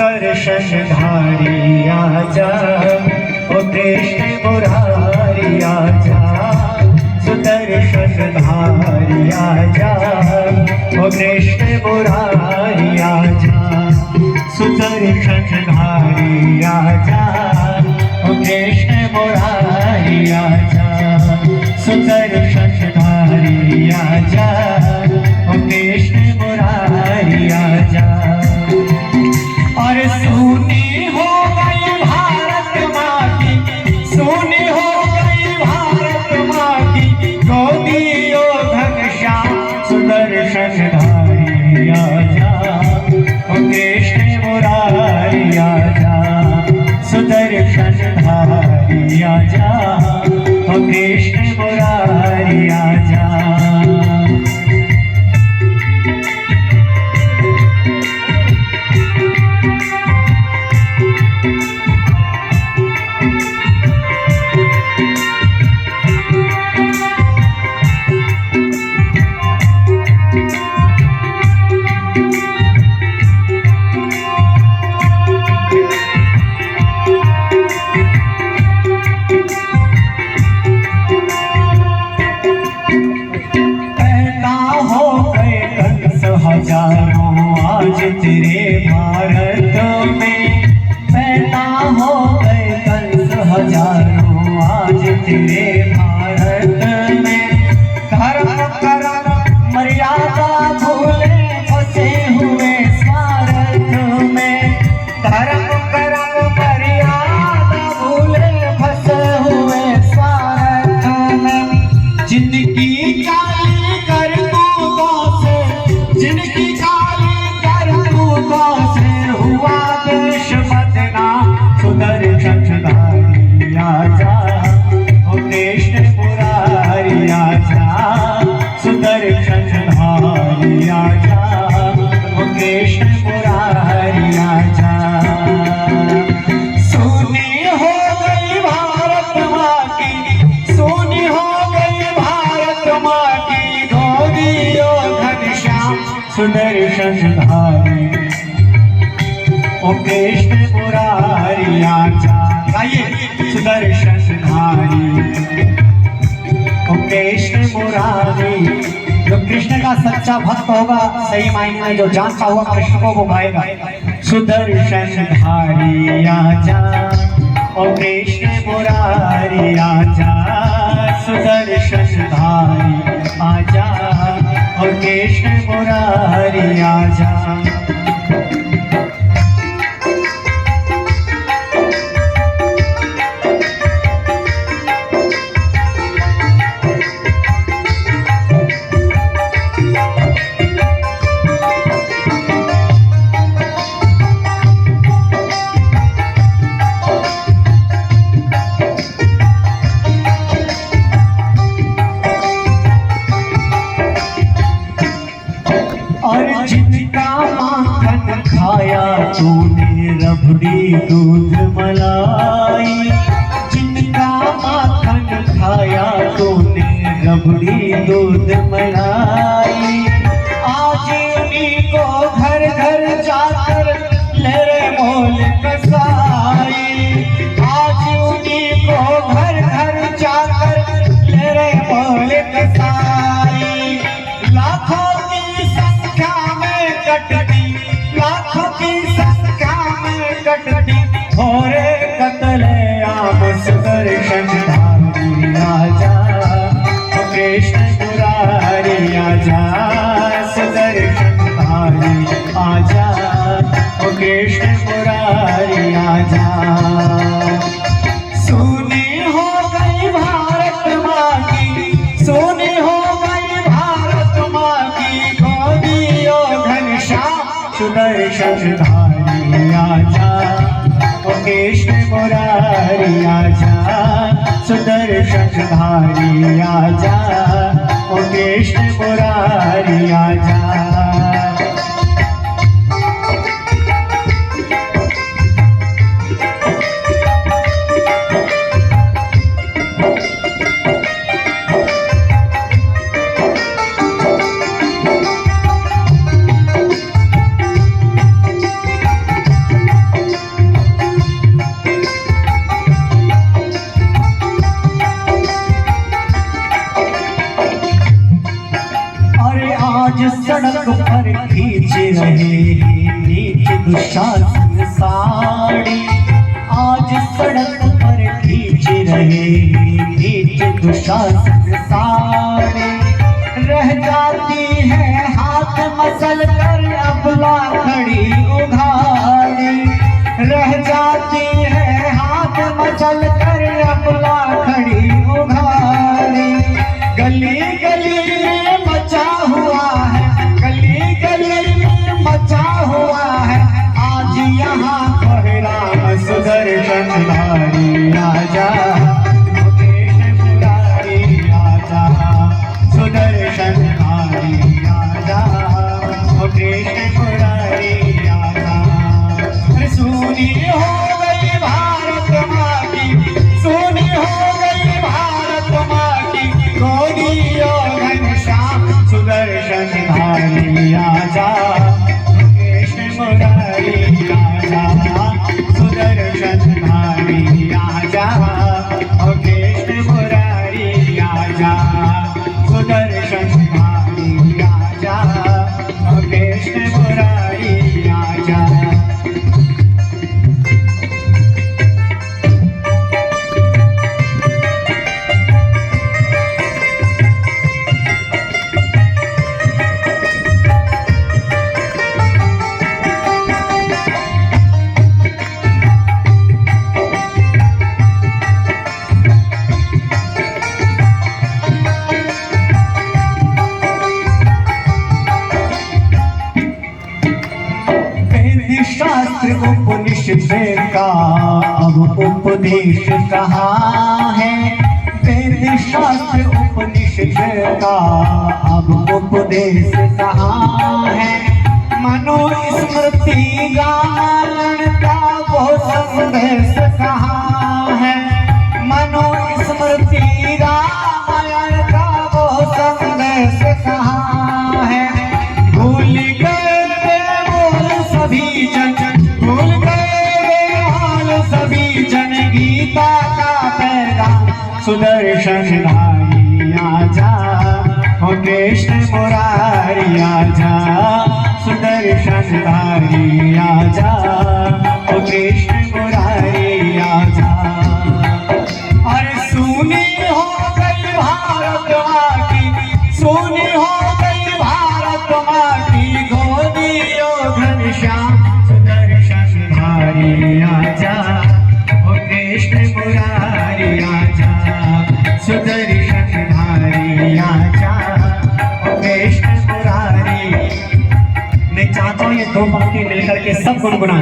सुदर्शनधारी आजा, ओ कृष्ण मुरारी आजा। सुदर्शनधारी आजा, ओ कृष्ण मुरारी आजा। सुदर्शनधारी आजा, ओ कृष्ण मुरारी आजा। सुदर्शनधारी आजा, ओ कृष्ण मुरारी आजा। और सुनी हो गई भारत माँ की, सुनी हो गई भारत माँ की गोदियों घनश्याम। सुदर्शनधारी आजा, ओ कृष्ण मुरारी आजा। सुदर्शनधारी आजा, ओ कृष्ण मुरारी आजा। हजारों आज तेरे भारत में पैदा हो गए कंस। हजारों आज तेरे भारत में धर्म कर्म मर्यादा भूले फंसे हुए स्वार्थ में। धर्म कर्म मर्यादा भूले फंसे हुए स्वार्थ में। जिंदगी काली कर जिनकी काली करतूतों से हुआ देश बदनाम। सुदर्शनधारी आजा, ओ कृष्ण मुरारी आजा। सुदर्शनधारी आजा, ओ कृष्ण मुरारी आजा। सुनी हो गई भारत माँ की, सुनी हो गई भारत माँ की गोदियों घनश्याम। सुदर्शनधारी, ओ कृष्ण मुरारी आजा। गाइए सुदर्शनधारी, ओ कृष्ण मुरारी। जो कृष्ण का सच्चा भक्त होगा, सही मायने में जो जानता हुआ कृष्ण को वो गाएगा। सुदर्शनधारी आजा, ओ कृष्ण मुरारी आजा। सुदर्शनधारी आजा, ओ कृष्ण मुरारी आजा। और जिनका माखन खाया तूने रबड़ी दूध मलाई। जिनका माखन खाया तूने रबड़ी दूध मलाई। आज उन्हीं को घर घर जाकर ले रे मोल कसाई। आज उन्हीं को घर घर जाकर ले रे मोल कसाई। लाखों की संख्या में कटती, लाखों की संख्या में कटती हो रे कत्ले आम। सुदर्शनधारी आजा, ओ कृष्ण मुरारी आजा। सुदर्शनधारी आजा, ओ कृष्ण मुरारी आजा। सुनी हो गई भारत माँ की, सुनी हो गई भारत माँ की गोदियों घनश्याम। सुदर्शनधारी आजा, ओ कृष्ण मुरारी आजा। सुदर्शनधारी आजा, ओ कृष्ण मुरारी आजा। दुशासन सारे, रह जाती है हाथ मसल कर अबला खड़ी उघाड़ी, रह जाती है हाथ मसल कर अबला खड़ी उघाड़ी। गली गली में मचा हुआ है, गली गली में मचा हुआ है आज यहाँ कोहराम सुदर्शनधारी। आजा मुकेश मुरारी आजा, सुदर्शनधारी आजा, मुकेश मुरारी आजा। सुनी हो गई भारत माँ की, सुनी हो गई भारत माँ की गोदी और घनश्याम सुदर्शनधारी आजा, मुकेश मुरारी आजा, सुदर्शनधारी आजा, मुकेश मुरारी आजा, सुदर्शनधारी आजा, मुकेश मुरारी आजा। शास्त्र उपनिषद का अब उपदेश कहाँ है, वेद शास्त्र उपनिषद का अब उपदेश कहाँ है। मनुस्मृति रामायण का वो संदेश कहाँ है, मनुस्मृति रामायण का वो संदेश कहाँ है। भूल गए सभी जन, भूल गए हाल सभी जन गीता का पैगाम सुदर्शनधारी आजा, मुकेश मुरारी आजा, सुदर्शनधारी आजा, मुकेश मुरारी आजा। और सुनी हो गई भारत माँ की, सुनी हो गई भारत माँ की गोदी और घनश्याम सुदर्शनधारी आजा, मुकेश मुरारी आजा, सुदर्शनधारी आजा, मुकेश मुरारी। मैं चाहता हूँ ये दो पंक्ति मिलकर के सब गुनगुना,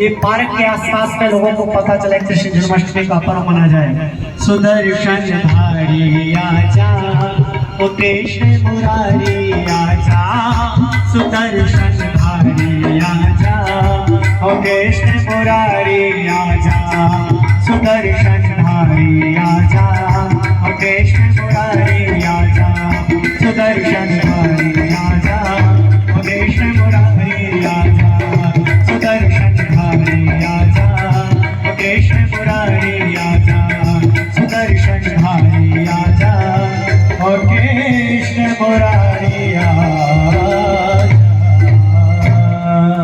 ये पार्क के आसपास के लोगों को पता चले कृष्ण जन्माष्टमी का पर्व मना जाए। सुदर्शनधारी आजा, मुकेश मुरारी आजा, सुदर्शनधारी आजा, मुकेश मुरारी आजा, सुदर्शनधारी आजा, मुकेश मुरारी आजा, सुदर्शनधारी आजा, मुकेश मुरारी आजा, सुदर्शनधारी आजा, मुकेश मुरारी आजा, सुदर्शनधारी आजा, मुकेश मुरारी